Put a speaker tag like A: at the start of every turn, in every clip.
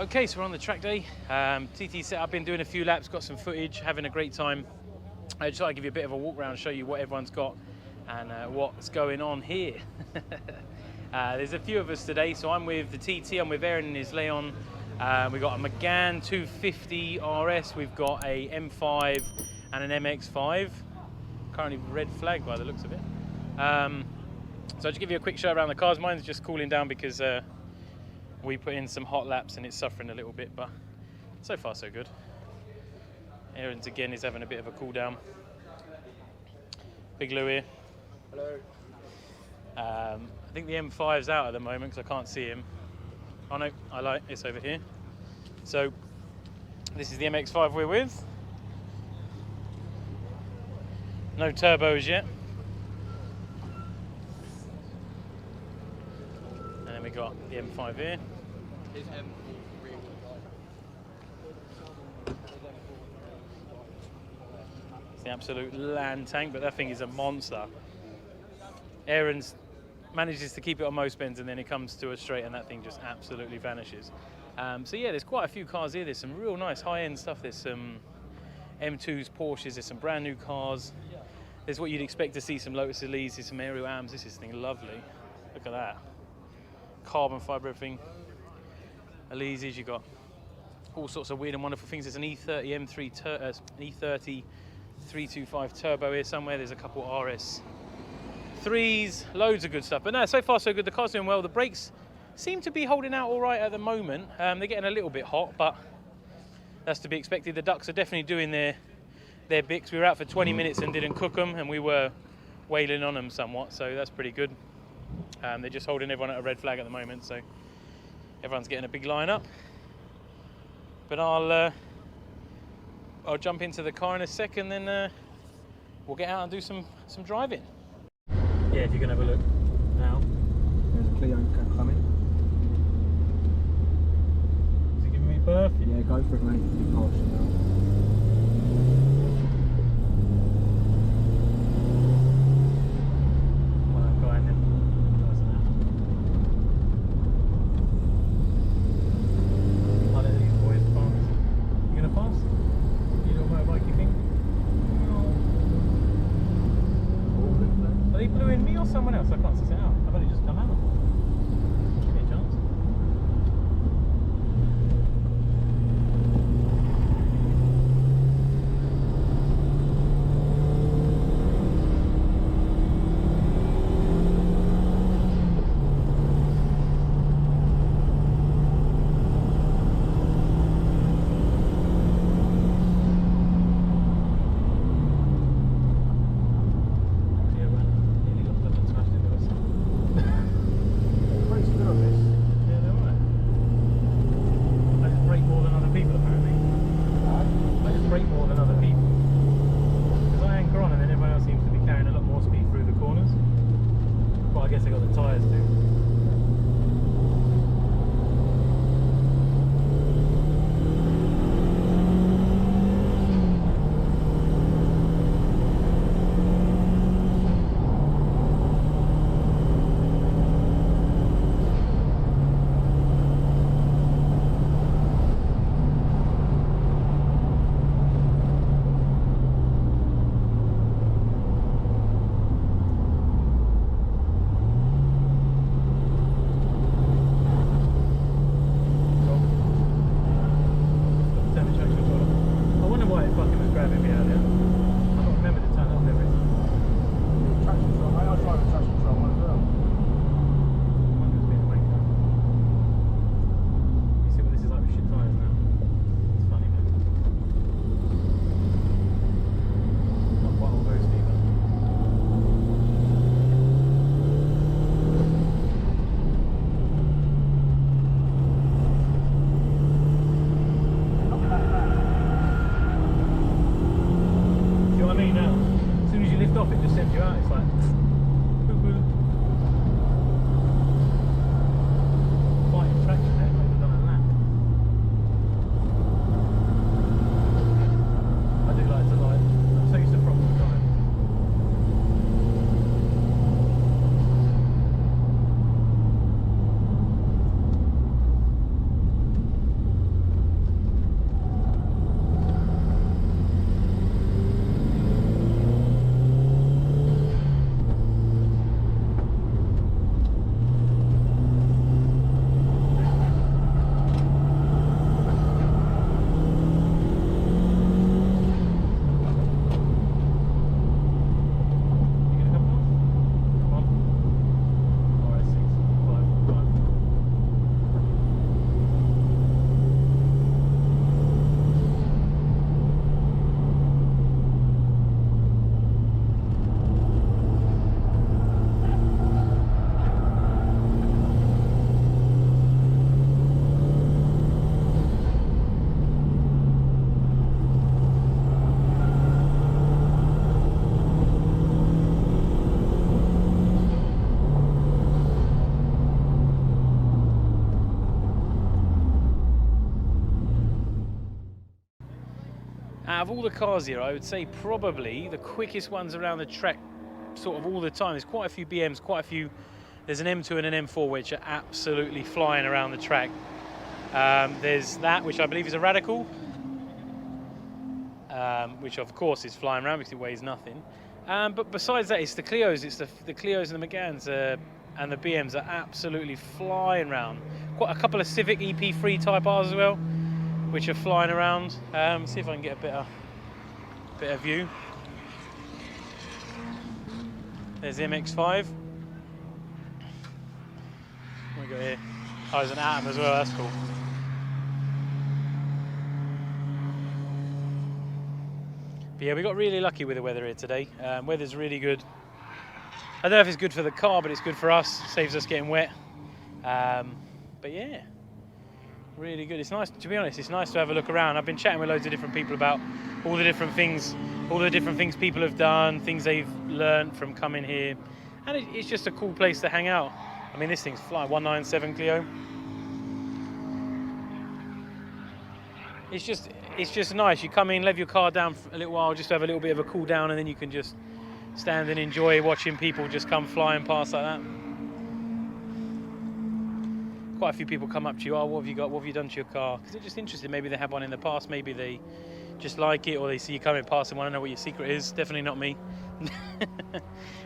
A: Okay, so we're on the track day. TT set up, been doing a few laps, got some footage, having a great time. I just thought I'd give you a bit of a walk around, show you what everyone's got and what's going on here. There's a few of us today, so I'm with the TT, I'm with Aaron and his Leon. We've got a Megane 250 RS, we've got a M5 and an MX5. Currently red flag by the looks of it. So I'll just give you a quick show around the cars. Mine's just cooling down because we put in some hot laps and it's suffering a little bit, but so far so good. Aaron's again is having a bit of a cool down. Big Lou here.
B: Hello.
A: I think the M5's out at the moment because I can't see him. Oh no, I lied, it's over here. So this is the MX5 we're with. No turbos yet. And then we got the M5 here. It's the absolute land tank, but that thing is a monster. Aaron's manages to keep it on most bends and then it comes to a straight and that thing just absolutely vanishes. So yeah, there's quite a few cars here. There's some real nice high-end stuff. There's some M2s, Porsches, there's some brand new cars. There's what you'd expect to see, some Lotus Elise, there's some Aero Ams. This is thing lovely. Look at that. Carbon fibre, everything. Elises, you've got all sorts of weird and wonderful things. There's an E30 M3, E30 325 turbo here somewhere. There's a couple RS3s, loads of good stuff. But no, so far so good. The car's doing well. The brakes seem to be holding out all right at the moment. They're getting a little bit hot, but that's to be expected. The ducts are definitely doing their bits. We were out for 20 minutes and didn't cook them, and we were wailing on them somewhat, so that's pretty good. They're just holding everyone at a red flag at the moment, so everyone's getting a big line up. But I'll jump into the car in a second, then we'll get out and do some driving. Yeah, if you can have a look now.
B: There's a Clio coming.
A: Is it giving me birth?
B: Yeah, go for it, mate. You're harsh now.
A: Someone else, I can't sit it out. I've only just come out. Give me a chance. out of all the cars here, I would say probably the quickest ones around the track sort of all the time. There's quite a few BMs, quite a few. There's an M2 and an M4 which are absolutely flying around the track. There's that, which I believe is a Radical, which of course is flying around because it weighs nothing. But besides that, it's the Clios, it's the Clios and the Meganes, and the BMs are absolutely flying around. Quite a couple of Civic EP3 Type R's as well, which are flying around. See if I can get a better view. There's the MX-5. What we got here? Oh, there's an Atom as well, that's cool. But yeah, we got really lucky with the weather here today. Weather's really good. I don't know if it's good for the car, but it's good for us. Saves us getting wet. But yeah, really good. It's nice, to be honest, it's nice to have a look around. I've been chatting with loads of different people about all the different things people have done, things they've learned from coming here. And it's just a cool place to hang out. I mean, this thing's flying, 197 Clio. It's just nice. You come in, leave your car down for a little while, just to have a little bit of a cool down, and then you can just stand and enjoy watching people just come flying past like that. Quite a few people come up to you, oh, what have you got, what have you done to your car? Because they're just interested. Maybe they had one in the past, maybe they just like it, or they see you coming past and want to know what your secret is. Definitely not me.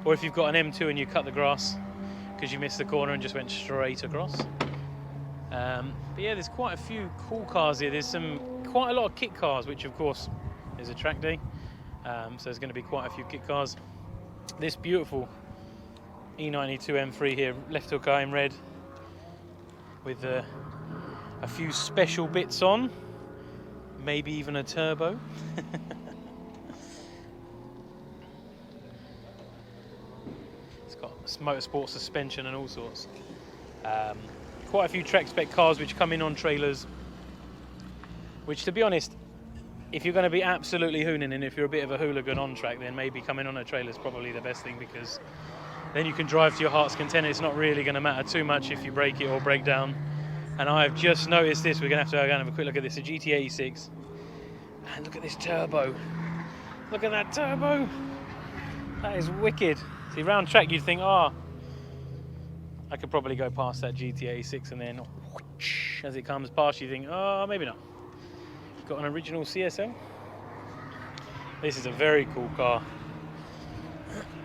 A: Or if you've got an M2 and you cut the grass because you missed the corner and just went straight across. But yeah, there's quite a few cool cars here. There's quite a lot of kit cars, which of course is a track day. So there's going to be quite a few kit cars. This beautiful E92 M3 here, left hook eye in red, with a few special bits on, maybe even a turbo. It's got motorsport suspension and all sorts. Quite a few track spec cars which come in on trailers, which, to be honest, if you're going to be absolutely hooning, and if you're a bit of a hooligan on track, then maybe coming on a trailer is probably the best thing, because then you can drive to your heart's content. It's not really going to matter too much if you break it or break down. And I've just noticed this. We're going to have to go and have a quick look at this. A GT86. And look at this turbo. Look at that turbo. That is wicked. See, round track you'd think, oh, I could probably go past that GT86, and then whoosh, as it comes past you think, oh, maybe not. Got an original CSL. This is a very cool car.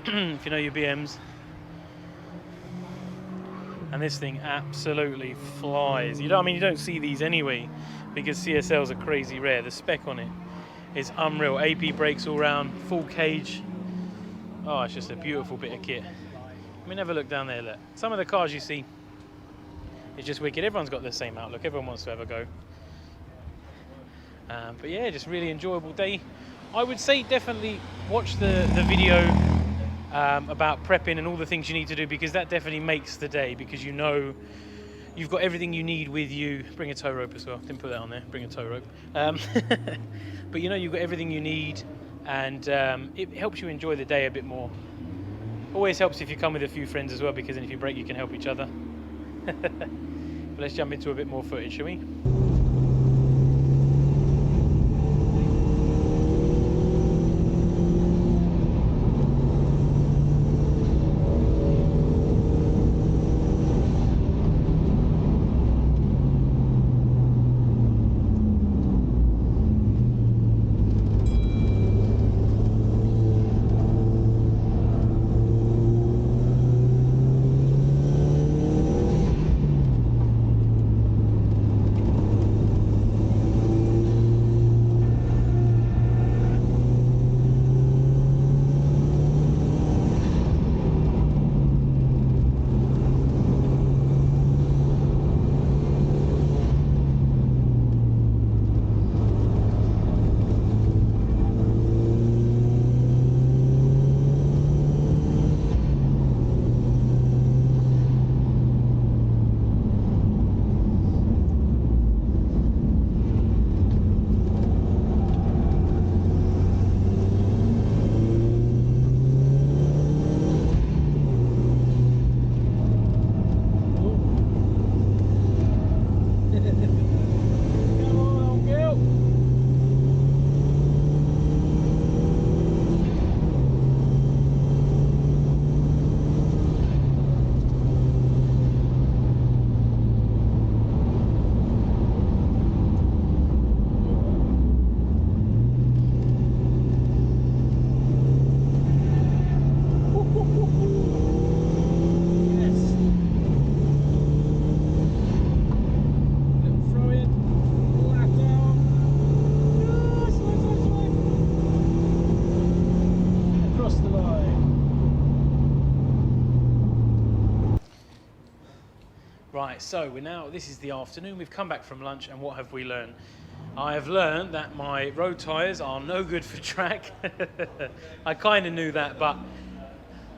A: If you know your BMs. And this thing absolutely flies. You don't see these anyway, because CSLs are crazy rare. The spec on it is unreal. AP brakes all round, full cage. Oh, it's just a beautiful bit of kit. I mean, have a look down there. Look, some of the cars you see, it's just wicked. Everyone's got the same outlook. Everyone wants to have a go. But yeah, just really enjoyable day. I would say definitely watch the video about prepping and all the things you need to do, because that definitely makes the day, because you know you've got everything you need with you. Bring a tow rope as well. Didn't put that on there. Bring a tow rope. But you know you've got everything you need, and it helps you enjoy the day a bit more. Always helps if you come with a few friends as well, because then if you break, you can help each other. But let's jump into a bit more footage, shall we? Right, so this is the afternoon, we've come back from lunch, and what have we learned? I have learned that my road tyres are no good for track. I kind of knew that, but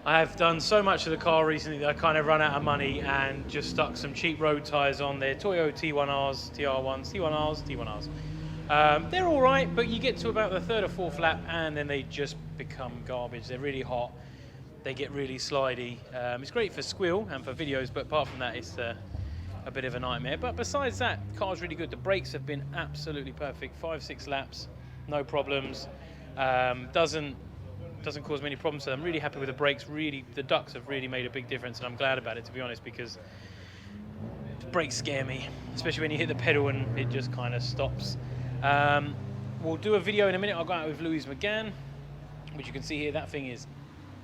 A: I have done so much of the car recently that I kind of run out of money and just stuck some cheap road tyres on there. Toyo T1Rs, TR1s, T1Rs, T1Rs. They're all right, but you get to about the third or fourth lap and then they just become garbage. They're really hot. They get really slidey. It's great for squeal and for videos, but apart from that, it's a bit of a nightmare. But besides that, the car's really good. The brakes have been absolutely perfect. 5-6 laps, no problems. Doesn't cause many problems. So I'm really happy with the brakes. Really, the ducts have really made a big difference, and I'm glad about it, to be honest, because the brakes scare me, especially when you hit the pedal and it just kind of stops. We'll do a video in a minute. I'll go out with Louis McGann, which you can see here. That thing is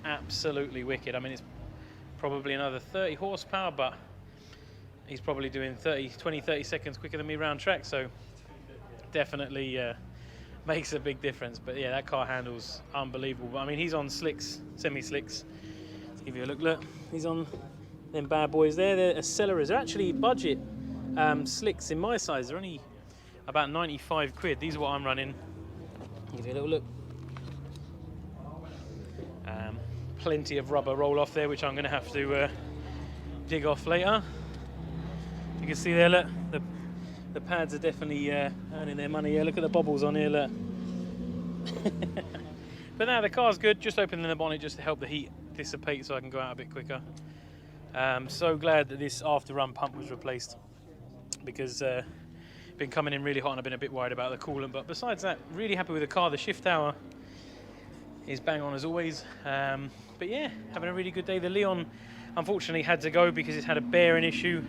A: absolutely wicked. I mean, it's probably another 30 horsepower, but he's probably doing 20-30 seconds quicker than me round track, so definitely makes a big difference. But yeah, that car handles unbelievable. But I mean, he's on slicks, semi-slicks. Let's give you a look. He's on them bad boys there. They're Acceleras. They're actually budget slicks in my size. They're only about 95 quid. These are what I'm running. Give you a little look. Plenty of rubber roll off there, which I'm going to have to dig off later. You can see there, look, the pads are definitely earning their money. Yeah, look at the bobbles on here, look. But now the car's good. Just opening the bonnet just to help the heat dissipate so I can go out a bit quicker. So glad that this after-run pump was replaced, because been coming in really hot and I've been a bit worried about the coolant. But besides that, really happy with the car. The shift tower is bang on as always. But yeah, having a really good day. The Leon unfortunately had to go because it's had a bearing issue.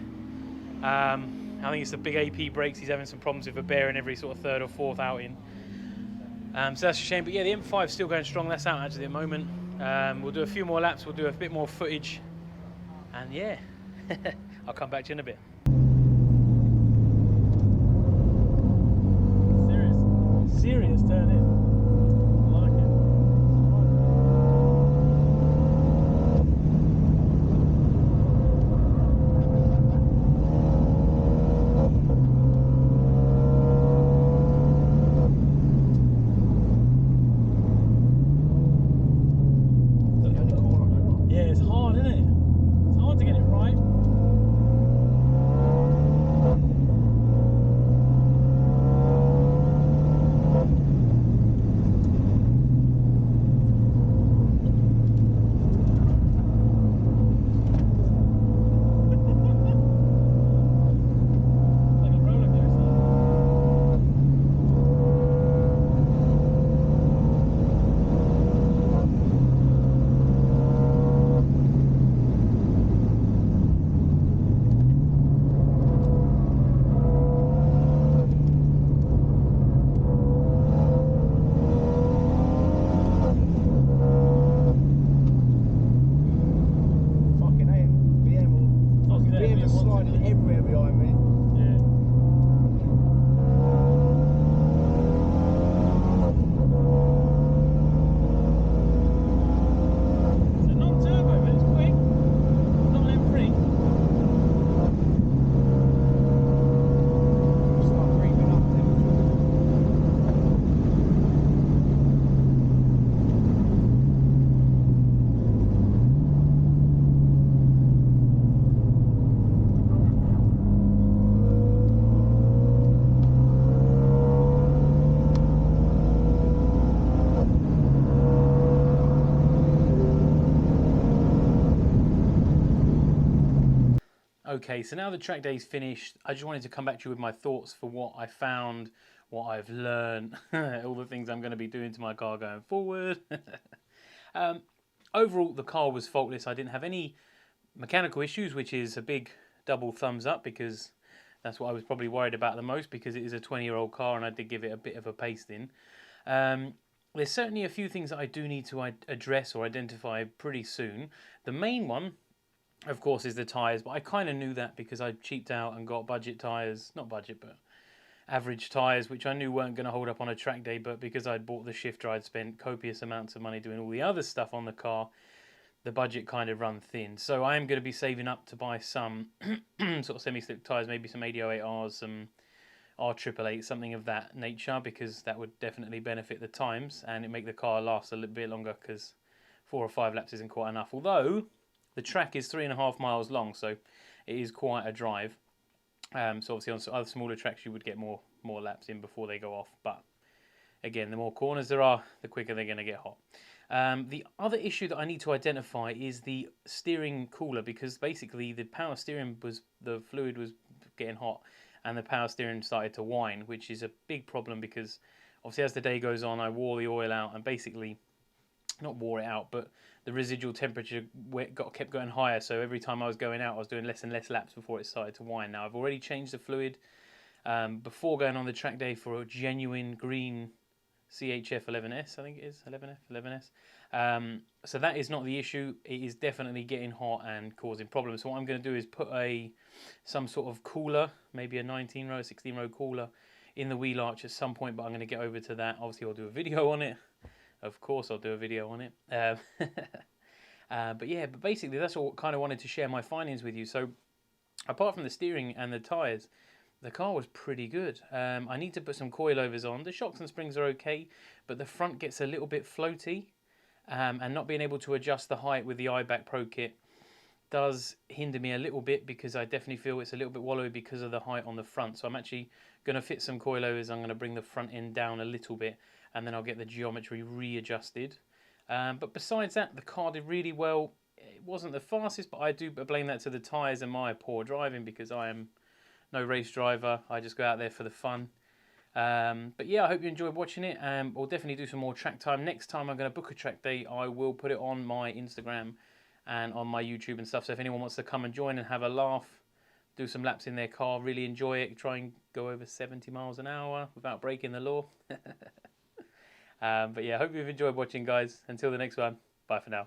A: I think it's the big AP brakes. He's having some problems with a bearing every sort of third or fourth outing. So that's a shame. But yeah, the M5's still going strong. That's out actually at the moment. We'll do a few more laps. We'll do a bit more footage. And yeah, I'll come back to you in a bit. Serious turn in. I like it. Yeah, it's hard, isn't it? It's hard to get it right. Like a roller coaster.
B: Fucking
A: Fucking hell,
B: BM
A: we
B: are
A: want
B: sliding
A: to-
B: everywhere behind me.
A: Yeah. It's a non-turbo, but it's quick. Not an M3.
B: Start creeping up temperature.
A: Okay, so now the track day's finished, I just wanted to come back to you with my thoughts for what I found, what I've learned, all the things I'm going to be doing to my car going forward. Overall, the car was faultless. I didn't have any mechanical issues, which is a big double thumbs up, because that's what I was probably worried about the most, because it is a 20-year-old car and I did give it a bit of a pasting. There's certainly a few things that I do need to address or identify pretty soon. The main one, of course, is the tyres, but I kind of knew that because I cheaped out and got budget tyres, not budget, but average tyres, which I knew weren't going to hold up on a track day, but because I'd bought the shifter, I'd spent copious amounts of money doing all the other stuff on the car, the budget kind of run thin. So I am going to be saving up to buy some sort of semi-slick tyres, maybe some 8008Rs, some R888, something of that nature, because that would definitely benefit the times and it make the car last a little bit longer, because 4 or 5 laps isn't quite enough. Although the track is 3.5 miles long, so it is quite a drive. So obviously on other smaller tracks you would get more laps in before they go off, but again, the more corners there are, the quicker they're going to get hot. The other issue that I need to identify is the steering cooler, because basically the power steering the fluid was getting hot and the power steering started to whine, which is a big problem because obviously as the day goes on I wore the oil out and basically, not wore it out, but the residual temperature kept going higher, so every time I was going out I was doing less and less laps before it started to whine. Now I've already changed the fluid before going on the track day for a genuine green CHF 11S, I think it is, 11S. So that is not the issue. It is definitely getting hot and causing problems. So what I'm going to do is put some sort of cooler, maybe a 19-row, 16-row cooler in the wheel arch at some point, but I'm going to get over to that. Obviously I'll do a video on it. Of course I'll do a video on it. But yeah, but basically that's all. Kind of wanted to share my findings with you. So apart from the steering and the tyres, the car was pretty good. I need to put some coilovers on. The shocks and springs are okay, but the front gets a little bit floaty, and not being able to adjust the height with the iBack Pro Kit does hinder me a little bit, because I definitely feel it's a little bit wallowy because of the height on the front. So I'm actually going to fit some coilovers. I'm going to bring the front end down a little bit, and then I'll get the geometry readjusted. But besides that, the car did really well. It wasn't the fastest, but I do blame that to the tyres and my poor driving, because I am no race driver. I just go out there for the fun. But yeah, I hope you enjoyed watching it. We'll definitely do some more track time. Next time I'm going to book a track day, I will put it on my Instagram and on my YouTube and stuff. So if anyone wants to come and join and have a laugh, do some laps in their car, really enjoy it, try and go over 70 miles an hour without breaking the law. But yeah, I hope you've enjoyed watching, guys. Until the next one, bye for now.